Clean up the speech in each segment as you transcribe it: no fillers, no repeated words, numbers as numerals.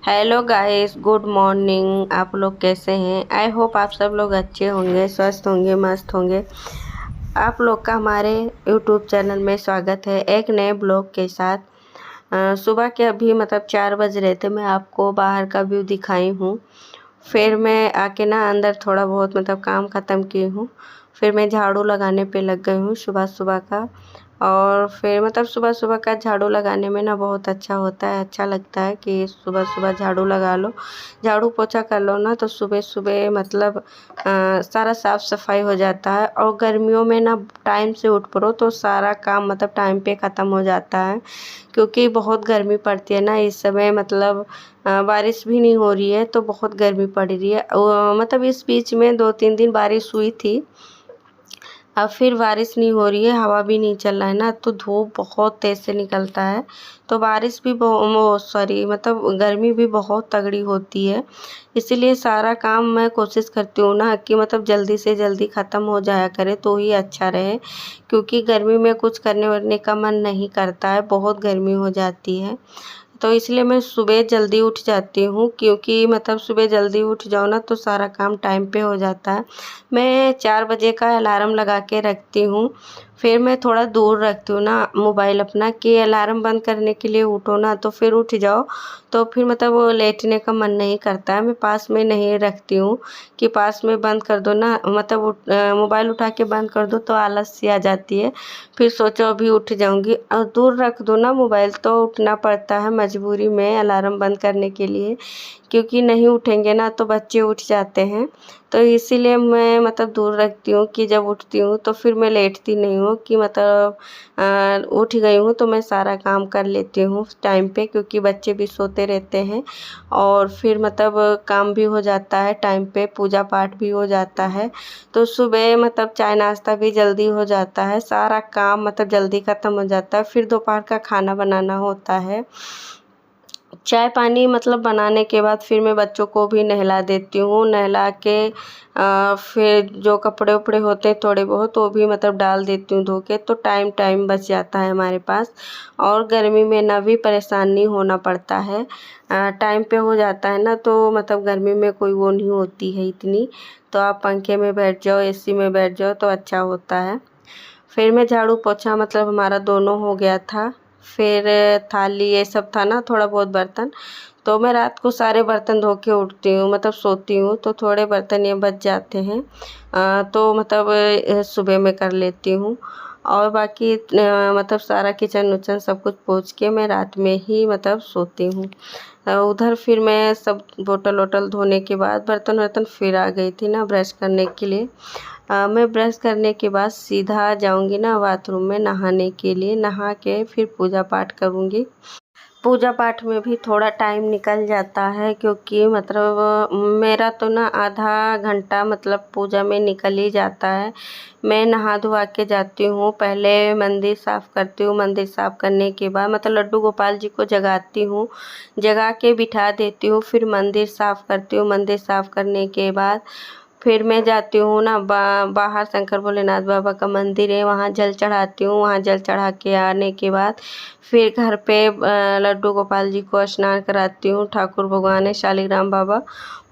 Hello guys, good morning. आप लोग कैसे हैं? आई होप आप सब लोग अच्छे होंगे, स्वस्थ होंगे, मस्त होंगे। आप लोग का हमारे यूट्यूब चैनल में स्वागत है एक नए ब्लॉग के साथ। सुबह के अभी 4 बज रहे थे। मैं आपको बाहर का व्यू दिखाई हूँ। फिर मैं आके ना अंदर थोड़ा बहुत काम ख़त्म की हूँ। फिर मैं झाड़ू लगाने पे लग गई हूँ सुबह सुबह का। और फिर सुबह सुबह का झाड़ू लगाने में ना बहुत अच्छा होता है, अच्छा लगता है कि सुबह सुबह झाड़ू लगा लो, झाड़ू पोछा कर लो ना, तो सुबह सुबह सारा साफ़ सफाई हो जाता है। और गर्मियों में ना टाइम से उठ पड़ो तो सारा काम टाइम पे ख़त्म हो जाता है, क्योंकि बहुत गर्मी पड़ती है ना इस समय। बारिश भी नहीं हो रही है तो बहुत गर्मी पड़ रही है। इस बीच में 2-3 दिन बारिश हुई थी। अब फिर बारिश नहीं हो रही है, हवा भी नहीं चल रहा है ना, तो धूप बहुत तेज़ से निकलता है। तो बारिश भी गर्मी भी बहुत तगड़ी होती है। इसीलिए सारा काम मैं कोशिश करती हूँ ना कि जल्दी से जल्दी ख़त्म हो जाया करे तो ही अच्छा रहे, क्योंकि गर्मी में कुछ करने वरने का मन नहीं करता है, बहुत गर्मी हो जाती है। तो इसलिए मैं सुबह जल्दी उठ जाती हूँ, क्योंकि सुबह जल्दी उठ जाओ ना तो सारा काम टाइम पे हो जाता है। मैं 4 बजे का अलार्म लगा के रखती हूँ। फिर मैं थोड़ा दूर रखती हूँ ना मोबाइल अपना, कि अलार्म बंद करने के लिए उठो ना तो फिर उठ जाओ, तो फिर वो लेटने का मन नहीं करता है। मैं पास में नहीं रखती हूँ कि पास में बंद कर दो ना, मोबाइल उठा के बंद कर दो तो आलस सी आ जाती है। फिर सोचो अभी उठ जाऊंगी, और दूर रख दो ना मोबाइल तो उठना पड़ता है मजबूरी में अलार्म बंद करने के लिए, क्योंकि नहीं उठेंगे ना तो बच्चे उठ जाते हैं। तो इसीलिए मैं दूर रखती हूँ कि जब उठती हूँ तो फिर मैं लेटती नहीं हूँ, कि उठ गई हूँ तो मैं सारा काम कर लेती हूँ टाइम पे, क्योंकि बच्चे भी सोते रहते हैं। और फिर काम भी हो जाता है टाइम पे, पूजा पाठ भी हो जाता है। तो सुबह चाय नाश्ता भी जल्दी हो जाता है, सारा काम जल्दी ख़त्म हो जाता है। फिर दोपहर का खाना बनाना होता है। चाय पानी बनाने के बाद फिर मैं बच्चों को भी नहला देती हूँ। नहला के फिर जो कपड़े उपड़े होते हैं थोड़े बहुत वो भी डाल देती हूँ धो के, तो टाइम बच जाता है हमारे पास। और गर्मी में ना भी परेशान नहीं होना पड़ता है, टाइम पे हो जाता है ना, तो गर्मी में कोई वो नहीं होती है इतनी। तो आप पंखे में बैठ जाओ, एसी में बैठ जाओ तो अच्छा होता है। फिर मैं झाड़ू पोछा हमारा दोनों हो गया था। फिर थाली ये सब था ना, थोड़ा बहुत बर्तन, तो मैं रात को सारे बर्तन धो के उठती हूँ, सोती हूँ तो थोड़े बर्तन ये बच जाते हैं। तो सुबह में कर लेती हूँ। और बाकी सारा किचन उचन सब कुछ पोंछ के मैं रात में ही सोती हूँ। उधर फिर मैं सब बोतल वोटल धोने के बाद बर्तन वर्तन फिर आ गई थी ना ब्रश करने के लिए। मैं ब्रश करने के बाद सीधा जाऊंगी ना बाथरूम में नहाने के लिए, नहा के फिर पूजा पाठ करूंगी। पूजा पाठ में भी थोड़ा टाइम निकल जाता है, क्योंकि मेरा तो ना आधा घंटा पूजा में निकल ही जाता है। मैं नहा धोवा के जाती हूँ, पहले मंदिर साफ़ करती हूँ। मंदिर साफ़ करने के बाद लड्डू गोपाल जी को जगाती हूँ, जगा के बिठा देती हूँ। फिर मंदिर साफ़ करती हूँ। मंदिर साफ़ करने के बाद फिर मैं जाती हूँ ना बाहर शंकर भोलेनाथ बाबा का मंदिर है, वहाँ जल चढ़ाती हूँ। वहाँ जल चढ़ा के आने के बाद फिर घर पे लड्डू गोपाल जी को स्नान कराती हूँ। ठाकुर भगवान है शालिग्राम बाबा,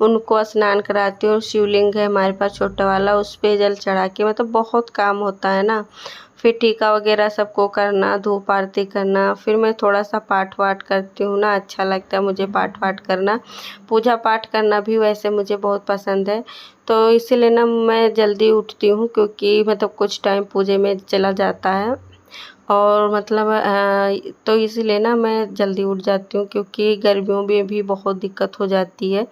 उनको स्नान कराती हूँ। शिवलिंग है हमारे पास छोटा वाला, उस पे जल चढ़ा के बहुत काम होता है ना। फिर टीका वगैरह सबको करना, धूप आरती करना। फिर मैं थोड़ा सा पाठ वाठ करती हूँ ना, अच्छा लगता है मुझे पाठ वाठ करना। पूजा पाठ करना भी वैसे मुझे बहुत पसंद है, तो इसीलिए ना मैं जल्दी उठती हूँ, क्योंकि कुछ टाइम पूजे में चला जाता है। और तो इसीलिए ना मैं जल्दी उठ जाती हूँ, क्योंकि गर्मियों में भी बहुत दिक्कत हो जाती है।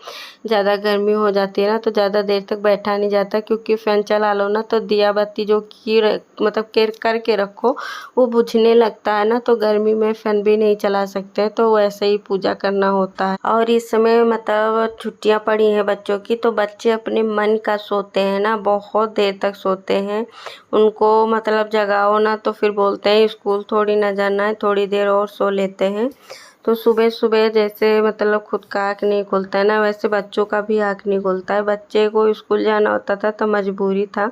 ज़्यादा गर्मी हो जाती है ना तो ज़्यादा देर तक बैठा नहीं जाता, क्योंकि फ़ैन चला लो ना तो दिया बत्ती जो की केयर करके रखो वो बुझने लगता है ना, तो गर्मी में फ़ैन भी नहीं चला सकते, तो वैसे ही पूजा करना होता है। और इस समय छुट्टियाँ पड़ी हैं बच्चों की, तो बच्चे अपने मन का सोते हैं ना, बहुत देर तक सोते हैं। उनको जगाओ ना तो फिर बोलते हैं स्कूल थोड़ी ना जाना है, थोड़ी देर और सो लेते हैं। तो सुबह सुबह जैसे मतलब खुद का आँख नहीं खुलता है ना, वैसे बच्चों का भी आँख नहीं खुलता है। बच्चे को स्कूल जाना होता था तो मजबूरी था,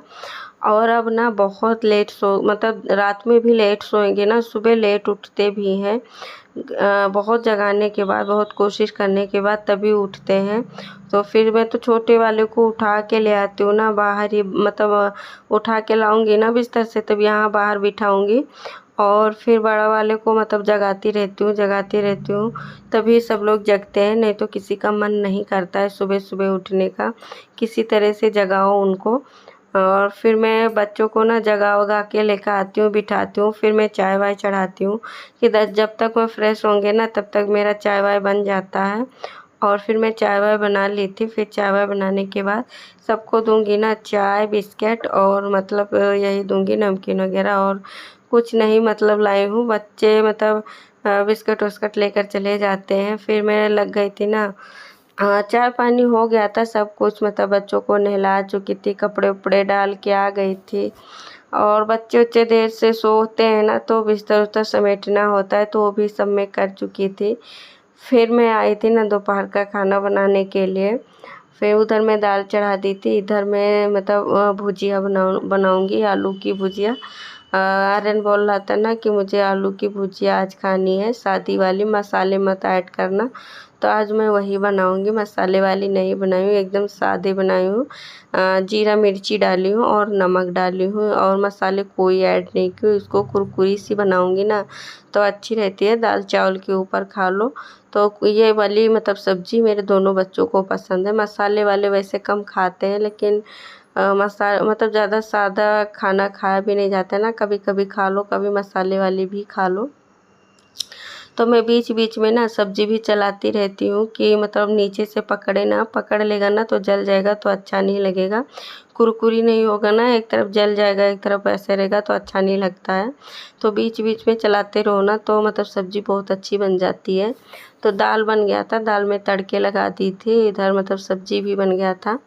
और अब ना बहुत लेट मतलब रात में भी लेट सोएंगे ना, सुबह लेट उठते भी हैं। बहुत जगाने के बाद, बहुत कोशिश करने के बाद तभी उठते हैं। तो फिर मैं तो छोटे वाले को उठा के ले आती हूँ ना बाहर ही, मतलब उठा के लाऊंगी ना बिस्तर से, तब यहाँ बाहर बिठाऊंगी, और फिर बड़ा वाले को मतलब जगाती रहती हूँ। तभी सब लोग जगते हैं, नहीं तो किसी का मन नहीं करता है सुबह सुबह उठने का। किसी तरह से जगाओ उनको। और फिर मैं बच्चों को ना जगा वगा के लेकर आती हूँ, बिठाती हूँ, फिर मैं चाय वाय चढ़ाती हूँ कि जब तक वो फ्रेश होंगे ना तब तक मेरा चाय वाय बन जाता है। और फिर मैं चाय वाय बना ली थी। फिर चाय वाय बनाने के बाद सबको दूंगी ना चाय बिस्किट, और मतलब यही दूंगी, नमकीन वगैरह और कुछ नहीं मतलब लाई हूँ। बच्चे मतलब बिस्किट उस्किट लेकर चले जाते हैं। फिर मैं लग गई थी ना, चाय पानी हो गया था सब कुछ, मतलब बच्चों को नहला चुकी थी, कपड़े उपड़े डाल के आ गई थी। और बच्चे उच्चे देर से सोते हैं ना, तो बिस्तर उस्तर समेटना होता है, तो वो भी सब मैं कर चुकी थी। फिर मैं आई थी ना दोपहर का खाना बनाने के लिए। फिर उधर मैं दाल चढ़ा दी थी, इधर मैं मतलब भुजिया बनाऊंगी, आलू की भुजिया। आर्यन बोल रहा था ना कि मुझे आलू की भुजिया आज खानी है, सादी वाली, मसाले मत ऐड करना। तो आज मैं वही बनाऊंगी, मसाले वाली नहीं बनाई हूँ, एकदम सादे बनाई हूँ। जीरा मिर्ची डाली हूँ और नमक डाली हूँ, और मसाले कोई ऐड नहीं किए। इसको कुरकुरी सी बनाऊंगी ना तो अच्छी रहती है, दाल चावल के ऊपर खा लो। तो ये वाली मतलब सब्ज़ी मेरे दोनों बच्चों को पसंद है। मसाले वाले वैसे कम खाते हैं, लेकिन मतलब ज़्यादा सादा खाना खाया भी नहीं जाता है ना, कभी कभी खा लो, कभी मसाले वाली भी खा लो। तो मैं बीच बीच में ना सब्जी भी चलाती रहती हूँ कि मतलब नीचे से पकड़े ना, पकड़ लेगा ना तो जल जाएगा, तो अच्छा नहीं लगेगा। कुरकुरी नहीं होगा ना, एक तरफ जल जाएगा एक तरफ ऐसे रहेगा तो अच्छा नहीं लगता है। तो बीच बीच में चलाते रहो ना, तो मतलब सब्जी बहुत अच्छी बन जाती है। तो दाल बन गया था, दाल में तड़के लगा दी थी, इधर मतलब सब्जी भी बन गया था,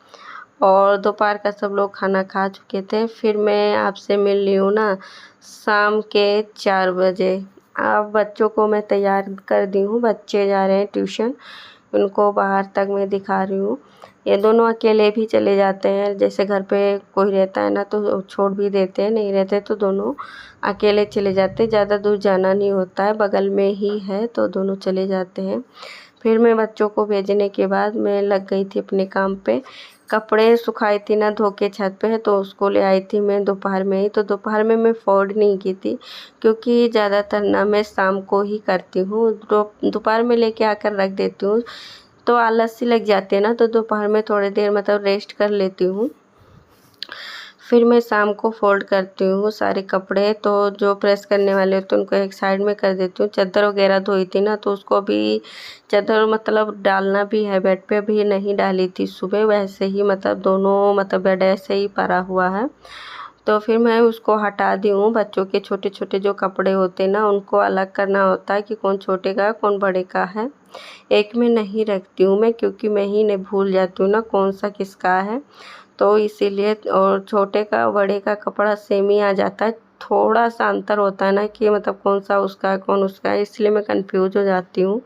और दोपहर का सब लोग खाना खा चुके थे। फिर मैं आपसे मिल रही हूँ ना शाम के 4 बजे। अब बच्चों को मैं तैयार कर दी हूँ, बच्चे जा रहे हैं ट्यूशन, उनको बाहर तक मैं दिखा रही हूँ। ये दोनों अकेले भी चले जाते हैं, जैसे घर पे कोई रहता है ना तो छोड़ भी देते हैं, नहीं रहते तो दोनों अकेले चले जाते हैं। ज़्यादा दूर जाना नहीं होता है, बगल में ही है, तो दोनों चले जाते हैं। फिर मैं बच्चों को भेजने के बाद मैं लग गई थी अपने काम पे। कपड़े सुखाई थी ना धो के छत पे, तो उसको ले आई थी मैं दोपहर में ही। तो दोपहर में मैं फोल्ड नहीं की थी, क्योंकि ज़्यादातर ना मैं शाम को ही करती हूँ। दोपहर में लेके आकर रख देती हूँ, तो आलस सी लग जाती है ना, तो दोपहर में थोड़ी देर मतलब रेस्ट कर लेती हूँ। फिर मैं शाम को फ़ोल्ड करती हूँ सारे कपड़े। तो जो प्रेस करने वाले होते हैं उनको एक साइड में कर देती हूँ। चादर वगैरह धोई थी ना, तो उसको भी चादर मतलब डालना भी है बेड पे, अभी नहीं डाली थी सुबह, वैसे ही मतलब दोनों मतलब बेड ऐसे ही पड़ा हुआ है। तो फिर मैं उसको हटा दी हूँ। बच्चों के छोटे छोटे जो कपड़े होते हैं ना, उनको अलग करना होता है कि कौन छोटे का है कौन बड़े का है। एक में नहीं रखती हूँ मैं, क्योंकि मैं ही नहीं भूल जाती हूँ ना कौन सा किसका है, तो इसीलिए। और छोटे का बड़े का कपड़ा सेम ही आ जाता है, थोड़ा सा अंतर होता है ना कि मतलब कौन सा उसका है कौन उसका है, इसलिए मैं कंफ्यूज हो जाती हूँ।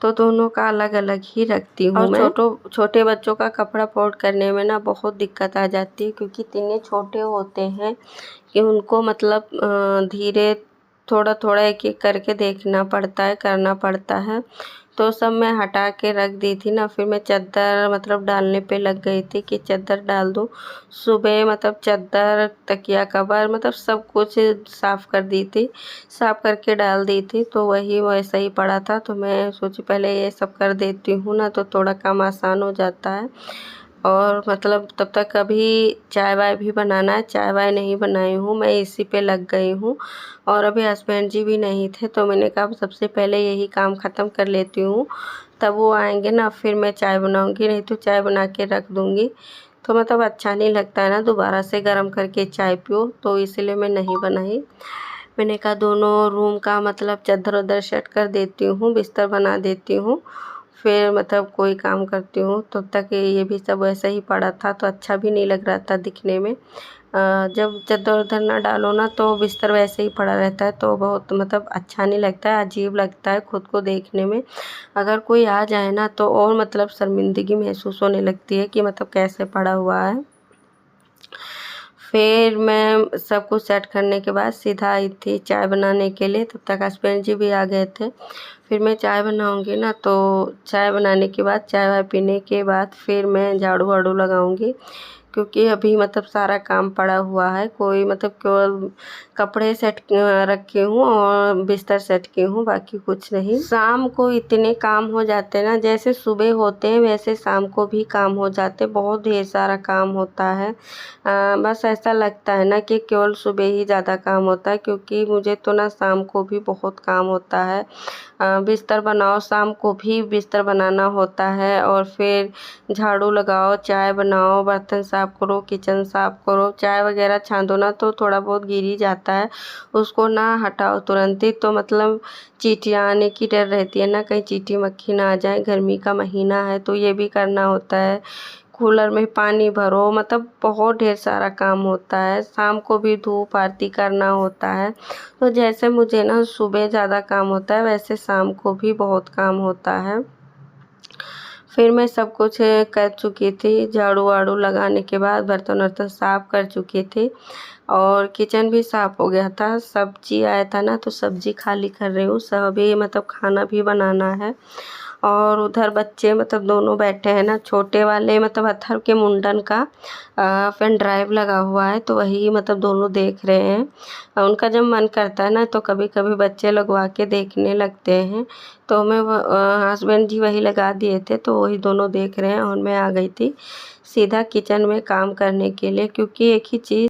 तो दोनों का अलग अलग ही रखती हूँ मैं। और छोटे बच्चों का कपड़ा फोल्ड करने में ना बहुत दिक्कत आ जाती है, क्योंकि इतने छोटे होते हैं कि उनको मतलब धीरे थोड़ा थोड़ा एक एक करके देखना पड़ता है, करना पड़ता है। तो सब मैं हटा के रख दी थी ना, फिर मैं चादर मतलब डालने पे लग गई थी कि चादर डाल दूँ। सुबह मतलब चादर तकिया कवर मतलब सब कुछ साफ़ कर दी थी, साफ़ करके डाल दी थी, तो वही वैसा ही पड़ा था। तो मैं सोची पहले ये सब कर देती हूँ ना, तो थोड़ा काम आसान हो जाता है। और मतलब तब तक अभी चाय वाय भी बनाना है, चाय वाय नहीं बनाई हूँ, मैं इसी पे लग गई हूँ। और अभी हस्बैंड जी भी नहीं थे, तो मैंने कहा सबसे पहले यही काम ख़त्म कर लेती हूँ, तब वो आएंगे ना फिर मैं चाय बनाऊँगी, नहीं तो चाय बना के रख दूँगी तो मतलब अच्छा नहीं लगता है ना दोबारा से गर्म करके चाय पियो, तो इसलिए मैं नहीं बनाई। मैंने कहा दोनों रूम का मतलब चादर वादर सेट कर देती हूँ, बिस्तर बना देती हूँ, फिर मतलब कोई काम करती हूँ। तब तक ये भी सब वैसा ही पड़ा था, तो अच्छा भी नहीं लग रहा था दिखने में। जब चद्दर उधर ना डालो ना तो बिस्तर वैसे ही पड़ा रहता है, तो बहुत मतलब अच्छा नहीं लगता है, अजीब लगता है खुद को देखने में। अगर कोई आ जाए ना तो और मतलब शर्मिंदगी महसूस होने लगती है कि मतलब कैसे पड़ा हुआ है। फिर मैं सब कुछ सेट करने के बाद सीधा आई थी चाय बनाने के लिए, तब तक हस्बैंड जी भी आ गए थे। फिर मैं चाय बनाऊंगी ना, तो चाय बनाने के बाद, चाय वाय पीने के बाद फिर मैं झाड़ू वाड़ू लगाऊंगी, क्योंकि अभी मतलब सारा काम पड़ा हुआ है। कोई मतलब केवल कपड़े सेट रखी हूँ और बिस्तर सेट की हूँ, बाकी कुछ नहीं। शाम को इतने काम हो जाते हैं ना, जैसे सुबह होते हैं वैसे शाम को भी काम हो जाते, बहुत ढेर सारा काम होता है। बस ऐसा लगता है ना कि केवल सुबह ही ज़्यादा काम होता है, क्योंकि मुझे तो ना शाम को भी बहुत काम होता है। बिस्तर बनाओ, शाम को भी बिस्तर बनाना होता है, और फिर झाड़ू लगाओ, चाय बनाओ, बर्तन साफ़ करो, किचन साफ़ करो। चाय वगैरह छानो ना तो थोड़ा बहुत गिर ही जाता है, उसको ना हटाओ तुरंत ही, तो मतलब चींटियाँ आने की डर रहती है ना, कहीं चींटी मक्खी ना आ जाए। गर्मी का महीना है तो ये भी करना होता है। कूलर में पानी भरो, मतलब बहुत ढेर सारा काम होता है। शाम को भी धूप आरती करना होता है। तो जैसे मुझे ना सुबह ज़्यादा काम होता है, वैसे शाम को भी बहुत काम होता है। फिर मैं सब कुछ कर चुकी थी, झाड़ू वाड़ू लगाने के बाद बर्तन वर्तन साफ़ कर चुकी थी, और किचन भी साफ़ हो गया था। सब्जी आया था ना, तो सब्जी खाली कर रही हूँ, सभी मतलब खाना भी बनाना है। और उधर बच्चे मतलब दोनों बैठे हैं ना, छोटे वाले मतलब अथर्व के मुंडन का पेन ड्राइव लगा हुआ है, तो वही मतलब दोनों देख रहे हैं। उनका जब मन करता है ना तो कभी कभी बच्चे लगवा के देखने लगते हैं, तो मैं हस्बैंड जी वही लगा दिए थे, तो वही दोनों देख रहे हैं, और मैं आ गई थी सीधा किचन में काम करने के लिए, क्योंकि एक ही चीज़